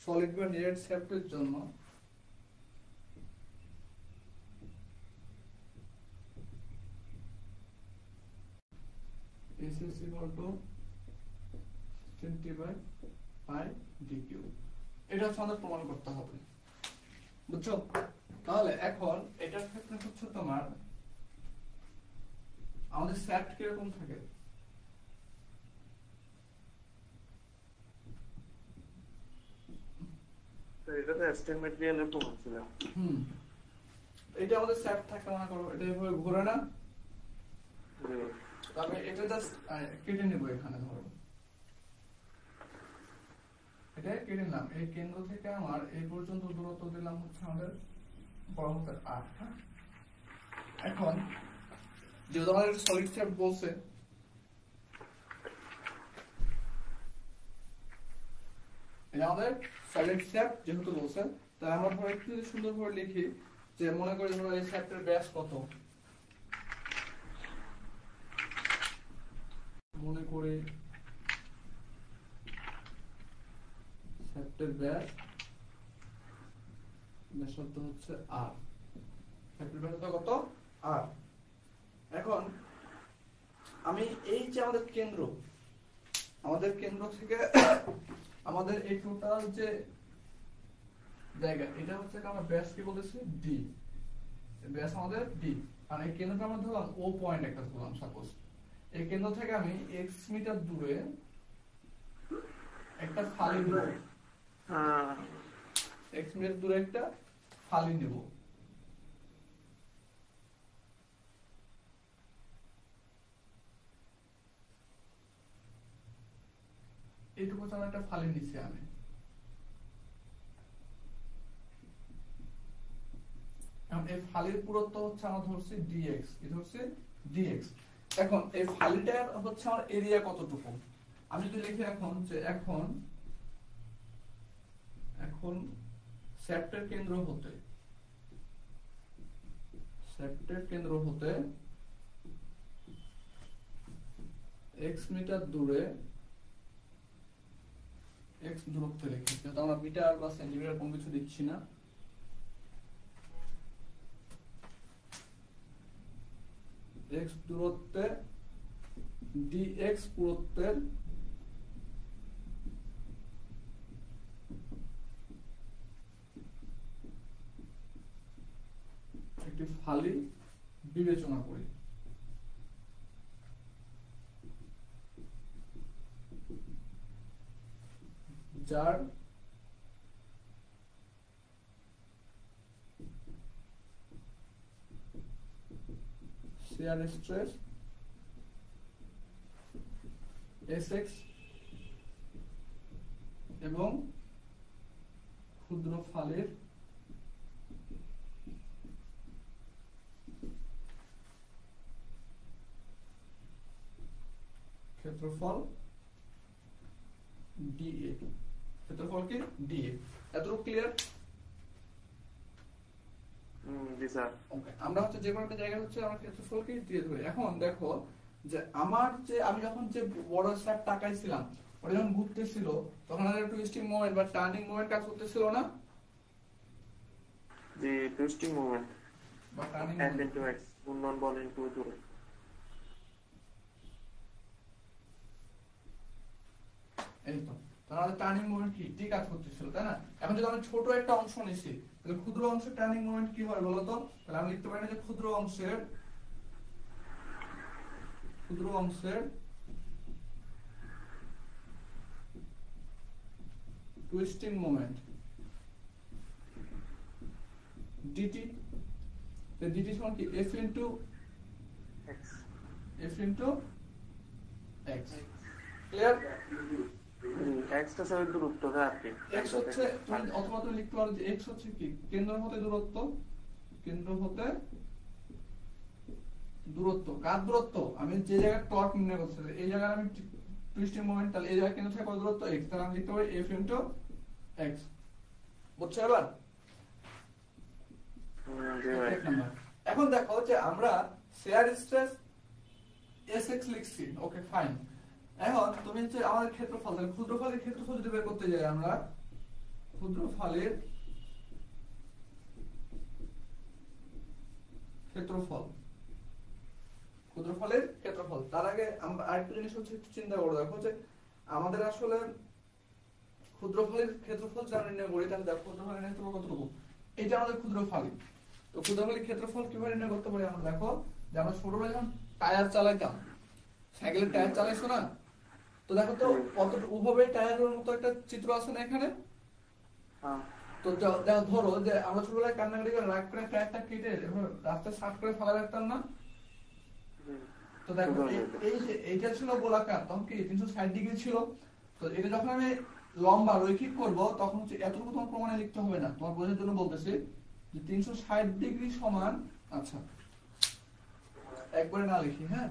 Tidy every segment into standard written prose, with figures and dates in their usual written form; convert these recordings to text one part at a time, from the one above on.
Solid বা নিরেট শ্যাফটের জন্য S is equal to 60/πd3। এটা হচ্ছে আমাদের প্রমাণ করতে হবে, বুঝছো? তাহলে এখন এটার ক্ষেত্রে হচ্ছে তোমার আমাদের শ্যাফট কিরকম থাকে? এটা তো এস্টেন ম্যাটেরিয়ালের প্রমাণ ছিল। এটা আমাদের শ্যাফট থাকে, মনে করো এটা এভাবে ঘোরে না, তবে এটা জাস্ট কেটে নেব। এখানে ধরো এটা কেটে নিলাম, এই কেন্দ্র থেকে আমার এই পর্যন্ত দূরত্ব দিলাম হচ্ছে আমাদের বড় হাতের 8। এখন যেহেতু আমাদের সলিড শ্যাফট বলছে, এটা আমাদের সলিড শ্যাফট যেহেতু বলছে, তাই আমরা ধরো একটু সুন্দরভাবে লিখি যে মনে করি ধরো এই শ্যাফটের ব্যাস কত, মনে করি শ্যাফটের ব্যাসার্ধ হচ্ছে r, শ্যাফটের ব্যাসার্ধ কত? r। এখন আমি এই যে আমাদের কেন্দ্র থেকে আমাদের এই টোটাল যে জায়গা, এটা হচ্ছে আমরা ব্যাস কি বলতেছি? d। ব্যাস আমাদের d, আর এই কেন্দ্রটা আমরা ধরলাম o পয়েন্ট একটা ধরলাম সাপোজ। এই কেন্দ্র থেকে আমি x মিটার দূরে একটা ফালি নেব, x মিটার দূরে একটা ফালি নেব। এইটুকু চালা একটা ফালি নিচ্ছি আমি। এই ফালির পুরুত্ব হচ্ছে আমরা ধরছি dx, কি ধরছি? dx। এখন এই ফালিটার হচ্ছে আমার এরিয়া কতটুকু, আমি যদি লিখি এখন যে এখন শ্যাফটের কেন্দ্র হতে x মিটার দূরে x দূরত্বে লিখি, যেহেতু আমরা মিটার বা সেন্টিমিটার কোন কিছু দিচ্ছি না। x দূরত্বে dx পুরুত্বের একটি ফালি বিবেচনা করি। যার শিয়ার স্ট্রেস Sx এবং ক্ষুদ্র ফালির ক্ষেত্রফল dA। ক্ষেত্রফল কি? dA। এতটুকু ক্লিয়ার? জি স্যার। ওকে, আমরা হচ্ছে যে কোনো একটা জায়গা হচ্ছে আমরা ক্ষেত্রফল কি দিয়ে ধরি। এখন দেখো যে আমি যখন যে বড় শ্যাফট টাকাইছিলাম, ওটা যখন ঘুরতেছিল তখন আমাদের টুইস্টিং মোমেন্ট বা টার্নিং মোমেন্ট কাজ করতেছিল না? জি, টুইস্টিং মোমেন্ট বা টার্নিং F into x ঘূর্ণন বল ইনটু দূরত্ব। এই তো তাহলে টার্নিং মোমেন্ট কি কাজ করতেছিল, তাই না? এখন যদি আমি ছোট একটা অংশ নিছি, তাহলে ক্ষুদ্র অংশের টার্নিং মোমেন্ট কি হয় বলো তো? তাহলে আমি লিখতে পারি যে ক্ষুদ্র অংশের টুইস্টিং মোমেন্ট dt, তো dt সমান কি? f into x। Clear? x টা স্যার দূরত্বটা আর কি। x হচ্ছে অথবা তুমি লিখতে পারো যে x হচ্ছে কি? কেন্দ্র হতে দূরত্ব, কার দূরত্ব? আমি যে জায়গায় টর্ক নির্ণয় করছি, এই জায়গায় আমি টুইস্টিং মোমেন্ট, তাহলে এই জায়গায় কেন্দ্র থেকে কত দূরত্ব? x। তাহলে আমি লিখতে পারি f into x। বুঝছো এবার? এখন দেখো যে আমরা শেয়ার স্ট্রেস Sx লিখছি, ওকে ফাইন। এখন তুমি হচ্ছে আমাদের ক্ষেত্রফল, ক্ষুদ্রফলের ক্ষেত্রফল যদি বের করতে যাই আমরা, ক্ষুদ্রফলের ক্ষেত্রফল। ক্ষুদ্রফলের ক্ষেত্রফল। তার আগে আমরা আরেকটা জিনিস হচ্ছে একটু চিন্তা করে দেখো যে আমাদের আসলে ক্ষুদ্রফলের ক্ষেত্রফল যা নির্ণয় করি তাহলে দেখো ক্ষুদ্রফলের ক্ষেত্রফল কতটুকু, এটা আমাদের ক্ষুদ্রফল। তো ক্ষুদ্রফলের ক্ষেত্রফল কিভাবে নির্ণয় করতে পারি আমরা দেখো যে আমরা ছোটবেলায় যখন টায়ার চালাইতাম, সাইকেলের টায়ার চালাইছো না, তো দেখো তো কতটুকু ভাবে টায়ারের মতো একটা চিত্র আছে না এখানে। তো দেখো ধরো যে আমরা ছোটবেলায় কান্নাকাটি করে রাগ করে টায়ারটা কেটে রাস্তায় সাফ করে ফেলা রাখতাম না। তো দেখো এই যে এইটা ছিল গোলাকার, তখন কি 360 ডিগ্রি ছিল। তো এটা যখন আমি লম্বা রৈখিক করব তখন হচ্ছে এতটুকু তোমার প্রমাণে লিখতে হবে না, তোমার বোঝার জন্য বলতেছি যে 360 ডিগ্রি সমান, আচ্ছা একবারে না লিখি, হ্যাঁ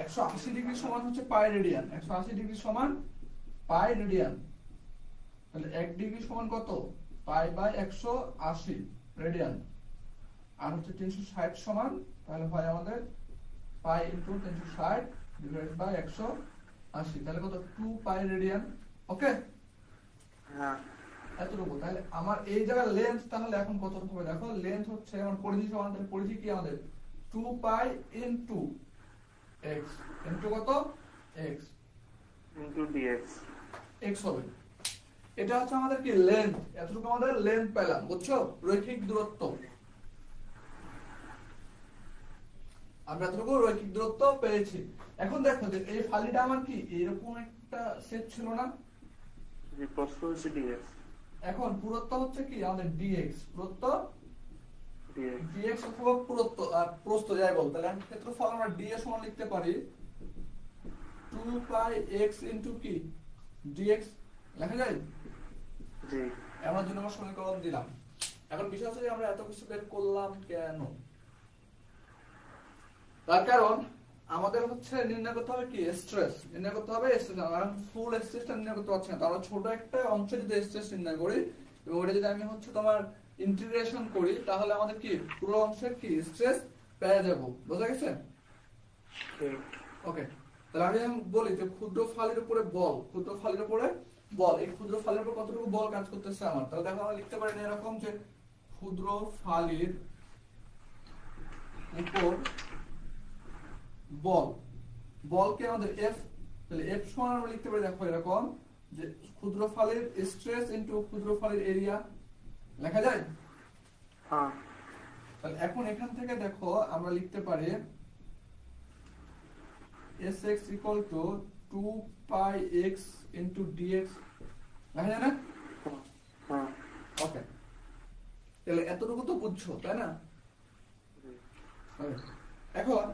180 ডিগ্রি সমান হচ্ছে পাই রেডিয়ান। 180 ডিগ্রি সমান পাই রেডিয়ান। তাহলে 1 ডিগ্রি সমান কত, পাই বাই 180 রেডিয়ান। আর হচ্ছে 360 সমান তাহলে হয় আমাদের পাই ইনটু 360 ডিভাইড বাই 180, তাহলে কত 2 পাই রেডিয়ান। ওকে, হ্যাঁ এতটুকু। তাহলে আমার এই জায়গার লেন্থ তাহলে এখন কত হবে দেখো, লেন্থ হচ্ছে আমার পরিধি সমান, তাহলে পরিধি কি আমাদের 2 পাই ইনটু x ইনটু কত x ইনটু dx x হবে। এটা হচ্ছে আমাদের কি লেন্থ, এতটুকু আমাদের লেন্থ পেলাম, বুঝছো, রৈখিক দূরত্ব। আমরা এতটুকু রৈখিক দূরত্ব পেয়েছি। এখন দেখো যে এই ফালিটা আমার কি এরকম একটা সেট ছিল না, যে প্রস্থ হচ্ছে dx, এখন পুরুত্ব হচ্ছে কি আমাদের dx, পুরুত্ব dx dx অথবা পুরুত্ব আর প্রস্থ যাই বল, তাহলে আমি ক্ষেত্রফল আমরা d এর সমান লিখতে পারি 2 পাই x ইনটু কি dx, লেখা যায়। জি এমন জন্য আমরা সমীকরণ দিলাম। এখন বিষয় হচ্ছে যে আমরা এত কিছু বের করলাম কেন, তার কারণ আমাদের হচ্ছে নির্ণয় করতে হবে কি স্ট্রেস, নির্ণয় করতে হবে স্ট্রেস। আমরা ফুল স্ট্রেসটা নির্ণয় করতে পারছি না, তো আমরা ছোট একটা অংশে যদি স্ট্রেস নির্ণয় করি এবং ওটা যদি আমি হচ্ছে তোমার ইন্টিগ্রেশন করি তাহলে আমাদের কি পুরো অংশের কি স্ট্রেস পেয়ে যাব, বোঝা গেছে। ওকে, তাহলে আমি এখন বলি যে ক্ষুদ্র ফালির উপরে বল, ক্ষুদ্র ফালির উপরে বল, এই ক্ষুদ্র ফালির উপর কতটুকু বল কাজ করতেছে আমার, তাহলে দেখো আমরা লিখতে পারি এরকম যে ক্ষুদ্র ফালির উপর বল, বলকে আমাদের F, তাহলে F সমান আমরা লিখতে পারি দেখো এরকম যে ক্ষুদ্র ফালির স্ট্রেস ইনটু ক্ষুদ্র ফালির এরিয়া, লেখা যায়। হ্যাঁ তাহলে এখন এখান থেকে দেখো আমরা লিখতে পারি Sx equal to 2 pi x into dx, লেখা যায় না। হ্যাঁ ওকে, তাহলে এতটুকু তো বুঝছো তাই না। এখন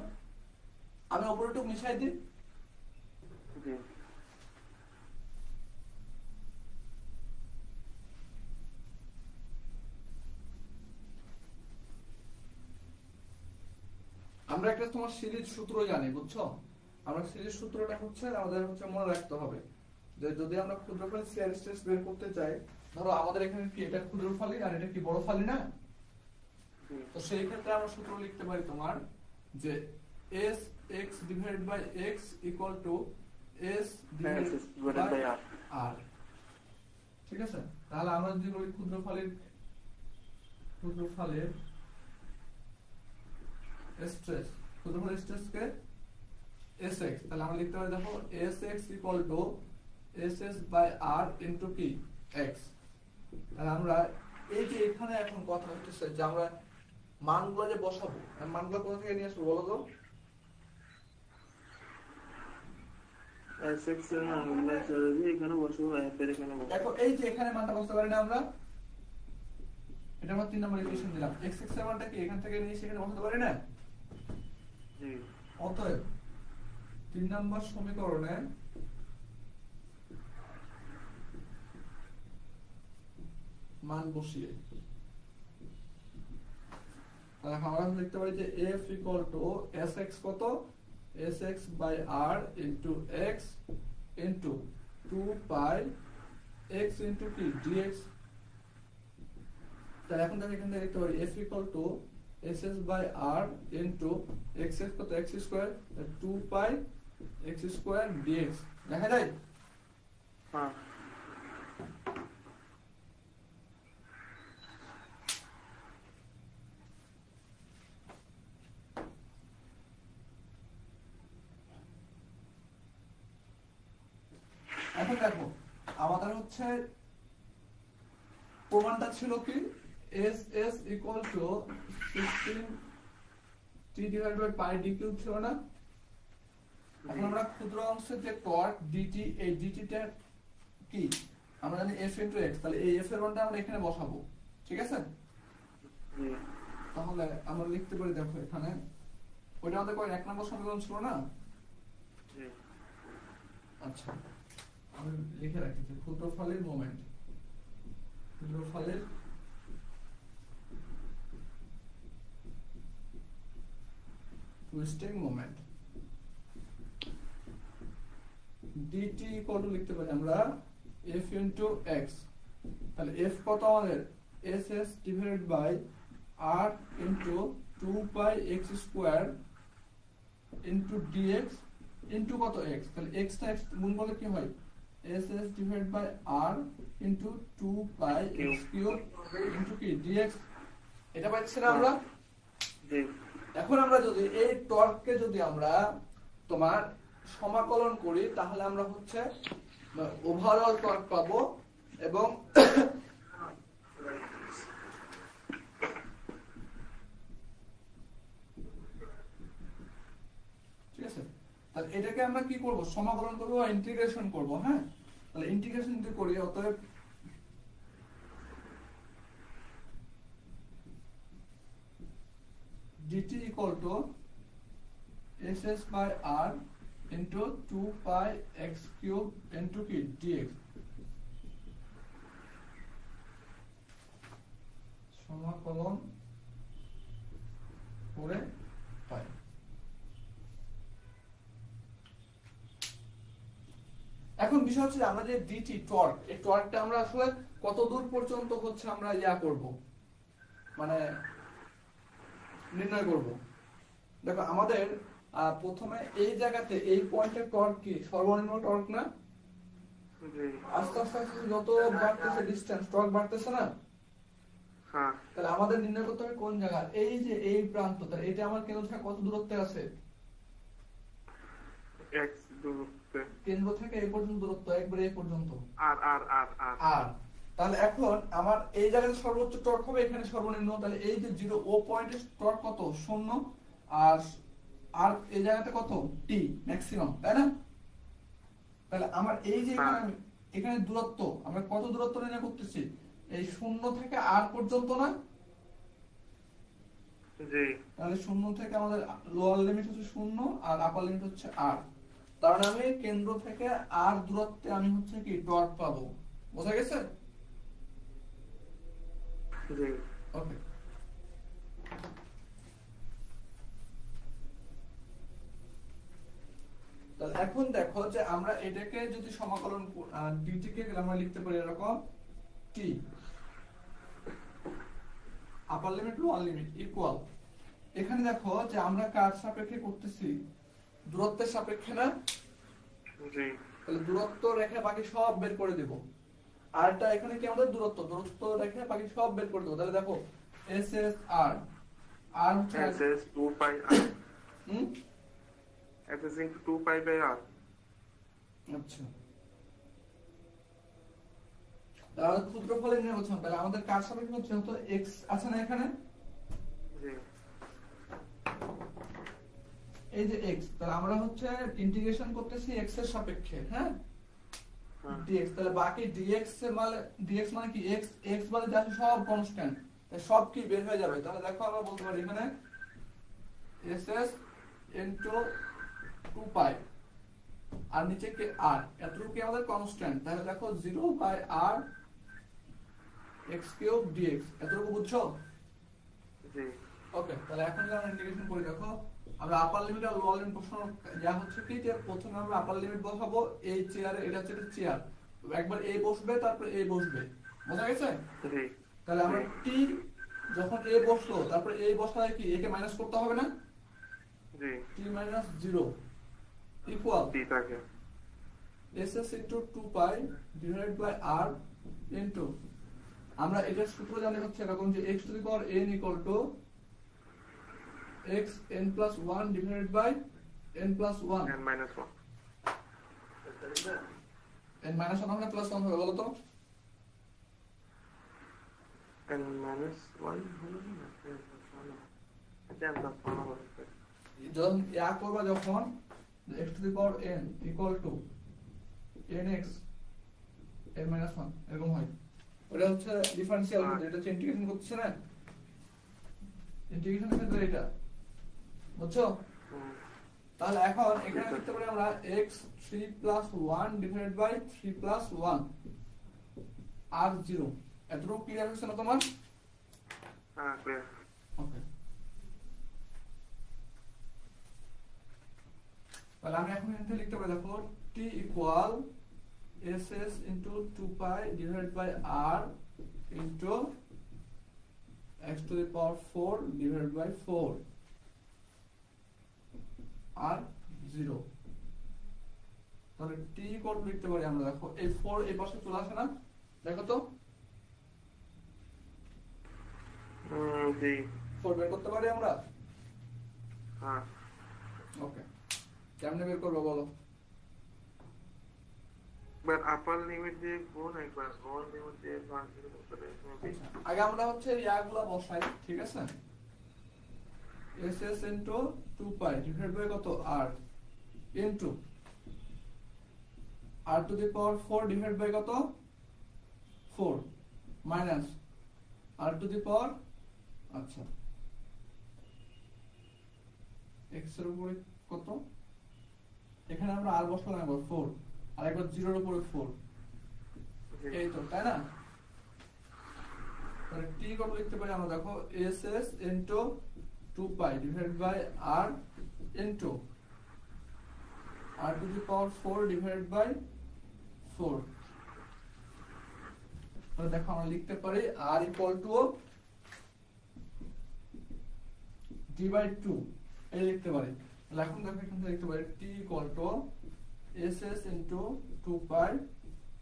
আমি অপরটুকু মিশাই দিই। জি আমরা একটা তোমার সিরিজ সূত্র জানি, বুঝছো, আমরা সিরিজ সূত্রটা হচ্ছে আমাদের হচ্ছে মনে রাখতে হবে যে যদি আমরা ক্ষুদ্রফলের শিয়ার স্ট্রেস বের করতে চাই, ধরো আমাদের এখানে কি এটা ক্ষুদ্রফলই আর এটা কি বড় ফালি না, তো সেই ক্ষেত্রে আমরা সূত্র লিখতে পারি তোমার যে s x divided by x equal to s divided by r, ঠিক আছে। তাহলে আমরা যদি বলি ক্ষুদ্রফলের স্ট্রেস, ক্ষুদ্রফলের স্ট্রেস কে sx, তাহলে আমরা লিখতে পারি দেখো sx equal to ss by r into কি x। তাহলে আমরা এই যে এখানে এখন কথা হচ্ছে যে আমরা মানগুলো যে বসাবো, মানগুলো কোথা থেকে নিয়ে আসবো বলো তো। sx এর মানগুলো সরাসরি এখানে বসাবো, f এর এখানে বসাবো। দেখো এই যে এখানে মানটা বসাতে পারি না আমরা, এটা আমরা 3 নম্বর ইকুয়েশন দিলাম, x x এর মানটা কি এখান থেকে নিয়ে সেখানে বসাতে পারি না। জি অতএব 3 নম্বর সমীকরণে মান বসিয়ে তাহলে আমরা লিখতে পারি যে f equal to sx কত, sx by r into x into 2 pi x into কি dx। তাহলে এখন দেখো এখান থেকে লিখতে পারি f equal to ss by r into x কত x square 2 pi x square dx, লেখা যায়। হ্যাঁ দেখো আমাদের হচ্ছে প্রমাণটা ছিল কি S S equal to 16 T divide by pi D cube ছিল না। এখন আমরা ক্ষুদ্র অংশের যে টর্ক ডিটি, এই ডিটিটা কি আমরা জানি এফ ইনটু এক্স, তাহলে এই এফ এর মানটা আমরা এখানে বসাবো, ঠিক আছে? তাহলে আমরা লিখতে পারি, দেখো এখানে ওইটা আমাদের কয় 1 নম্বর সমীকরণ ছিল না? আচ্ছা আমি লিখে রাখি যে ক্ষুদ্রফলের মোমেন্ট, ক্ষুদ্রফলের twisting moment dt equal to লিখতে পারি আমরা f ইনটু x। তাহলে f কত আমাদের ss divided by r into 2 pi x square into dx into কত x, তাহলে x টা x গুণ করলে কি হয় ss divided by r into 2 pi x cube into কি dx। এটা পাচ্ছি না আমরা? জি। এখন আমরা যদি এই টর্ককে যদি আমরা তোমার সমাকলন করি তাহলে আমরা হচ্ছে ওভারঅল টর্ক পাবো, এবং ঠিক আছে, তাহলে এটাকে আমরা কি করব, সমাকলন করব বা ইন্টিগ্রেশন করব। হ্যাঁ, তাহলে ইন্টিগ্রেশন যদি করি, অতএব dt equal to ss by r into 2 pi x cube into কি dx। সমাকলন করে পাই। এখন বিষয় হচ্ছে আমরা যে dt টর্ক, এই টর্কটা আমরা আসলে কত দূর পর্যন্ত হচ্ছে আমরা করব, মানে নির্ণয় করব। দেখো আমাদের প্রথমে এই জায়গাতে এই পয়েন্টের টর্ক কি সর্বনিম্ন টর্ক না? আস্তে আস্তে যত বাড়তেছে ডিসটেন্স টর্ক বাড়তেছে না? হ্যাঁ। তাহলে আমাদের নির্ণয় করতে হবে কোন জায়গা, এই যে এই প্রান্ত, তাহলে এটা আমার কেন্দ্র থেকে কত দূরত্বে আছে? x দূরত্বে। কেন্দ্র থেকে এই পর্যন্ত দূরত্ব একবারে এই পর্যন্ত আর তাহলে এখন আমার এই জায়গায় সর্বোচ্চ টর্ক হবে, এখানে সর্বনিম্ন। তাহলে এই যে 0 ও পয়েন্টের টর্ক কত? 0। আর এই জায়গাতে কত? t ম্যাক্সিমাম, তাই না? তাহলে আমার এই যে এখানে দূরত্ব, আমরা কত দূরত্ব নির্ণয় করতেছি? এই 0 থেকে r পর্যন্ত না? জি। তাহলে 0 থেকে আমাদের লোয়ার লিমিট হচ্ছে 0 আর আপার লিমিট হচ্ছে r। তার মানে আমি কেন্দ্র থেকে r দূরত্বে আমি হচ্ছে কি টর্ক পাবো। বোঝা গেছে? জি। ওকে, তাহলে এখন দেখো যে আমরা এটাকে যদি সমাকলন dt কে আমরা লিখতে পারি এরকম t আপার লিমিট লোয়ার লিমিট ইকুয়াল, এখানে দেখো যে আমরা কার সাপেক্ষে করতেছি? দূরত্বের সাপেক্ষে না? জি। তাহলে দূরত্ব রেখে বাকি সব বের করে দেব। আরটা এখানে কি আমাদের দূরত্ব রেখে বাকি সব বের করে দেব। তাহলে দেখো ss r হচ্ছে ss 2 pi r ss into 2 pi by r। আচ্ছা, তাহলে ক্ষুদ্রফলের নিয়ে বলছিলাম, তাহলে আমাদের কার সাপেক্ষে হচ্ছে তো x আছে না এখানে? জি। এই যে x, তাহলে আমরা হচ্ছে ইন্টিগ্রেশন করতেছি x এর সাপেক্ষে। হ্যাঁ, dx, তাহলে বাকি dx মানে কি x মানে যা আছে সব কনস্ট্যান্ট, তাই সব কি বের হয়ে যাবে। তাহলে দেখো আমরা বলতে পারি এখানে ss into 2 পাই আর নিচে কি r, এতটুকু কি আমাদের কনস্ট্যান্ট। তাহলে দেখো 0 by r x cube dx, এতটুকু বুঝছো? জি। ওকে, তাহলে এখন আমরা ইন্টিগ্রেশন করি। দেখো আমরা আপার লিমিট আর লোয়ার লিমিট বসানো যা হচ্ছে কি, যে প্রথমে আমরা আপার লিমিট বসাবো এই চেয়ারে, এটা হচ্ছে চেয়ার, একবার a বসবে তারপর a বসবে। বোঝা গেছে? জি। তাহলে আমরা t যখন a বসলো তারপর a বসালে কি a কে মাইনাস করতে হবে না? জি। t minus 0 equal t থাকে ss into 2 pi divided by r into, আমরা এটার সূত্র জানি হচ্ছে এরকম যে x to the power n equal to x n plus 1 divided by n plus 1 n minus 1। n minus 1 হবে প্লাস 1 হবে বলো তো? n minus 1 হলো না? আচ্ছা n plus 1 হবে। যখন ইয়া করবা যখন x to the power n equal to nx n minus 1 এরকম হয়, ওটা হচ্ছে ডিফারেনশিয়াল মেথড, এটা হচ্ছে ইন্টিগ্রেশন করতেছে না, ইন্টিগ্রেশন মেথড এটা, বুঝছো? তাহলে এখন এখানে লিখতে পারি আমরা x 3 plus 1 divided by 3 plus 1 আর 0, এতটুকু ক্লিয়ার হচ্ছে না তোমার? হ্যাঁ ক্লিয়ার। ওকে, তাহলে আমি এখন এখানে লিখতে পারি দেখো t equal ss into 2 pi divided by r into x to the power 4 divided by 4 আর 0। তাহলে t কত লিখতে পারি আমরা, দেখো এই 4 এই পাশে চলে আসে না, দেখো তো জি 4 বের করতে পারি আমরা? হ্যাঁ ওকে, কেমনে বের করবো বলো? বাট আপার লিমিট দিয়ে গুণ একবার লোয়ার লিমিট দিয়ে ভাগ করে আগে আমরা হচ্ছে ইয়াগুলা বসাই, ঠিক আছে? ss into 2 pi divided by কত r into r to the power 4 divided by কত 4 minus r to the power, আচ্ছা x এর উপরে কত, এখানে আমরা r বসালাম একবার 4 আর একবার 0 এর উপরে 4, এই তো, তাই না? তাহলে t কত লিখতে পারি আমরা, দেখো ss into 2 pi divided by r into r to the power 4 divided by 4, তাহলে দেখো আমরা লিখতে পারি r equal to d by 2, এই লিখতে পারি। তাহলে এখন দেখো এখান থেকে লিখতে পারি t equal to ss into 2 pi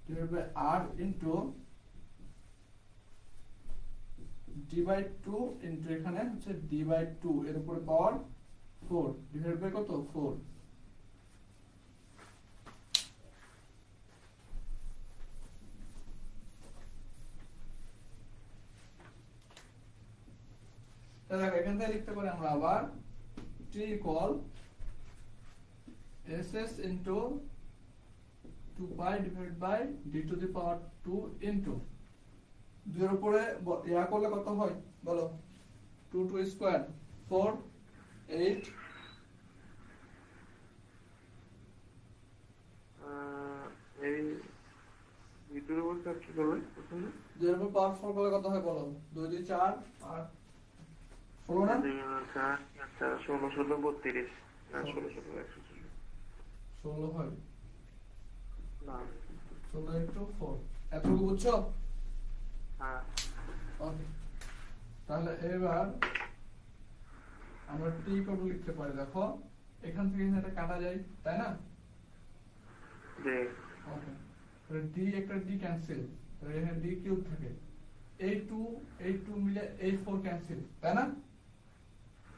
divided by r into d by 2 into এখানে হচ্ছে d by 2 এর উপরে পাওয়ার 4 ডিভাইড বাই কত 4। তাহলে এখান থেকে লিখতে পারি আমরা আবার t equal ss into 2 pi divided by d to the power 2 into 2 এর উপরে ইয়া করলে কত হয় বলো, 2 2 স্কয়ার 4 8, এই ভিতরে বলতে কি করবে প্রথমে 2 এর উপর পাওয়ার 4 করলে কত হয় বলো, 2 2 4 আর 16 না, 16 16 32 না 16 16 16 হয় না 16 into 4, এতটুকু বুঝছো? হ্যাঁ ওকে, তাহলে এবার আমরা t কত লিখতে পারি, দেখো এখান থেকে এখানে এটা কাটা যায়, তাই না? জি ওকে, তাহলে d একটা d ক্যান্সেল, তাহলে এখানে d কিউব থাকে, এই 2 মিলে এই 4 ক্যান্সেল, তাই না?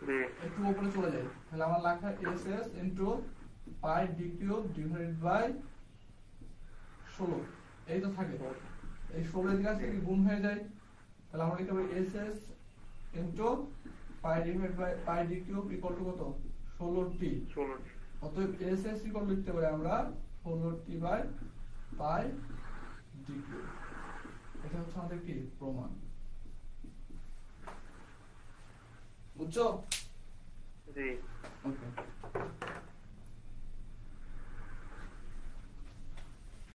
জি এই 2 উপরে চলে যায়, তাহলে আমার লেখা ss into pi d cube divided by 16, এই তো থাকে, এই 16 এর দিকে থেকে গুণ হয়ে যায়, তাহলে আমরা লিখতে পারি ss into pi divided by pi d cube equal to কত 16t, 16 অতএব ss equal লিখতে পারি আমরা 16t by pi d cube। এটা হচ্ছে আমাদের কি প্রমাণ, বুঝছো? জি ওকে।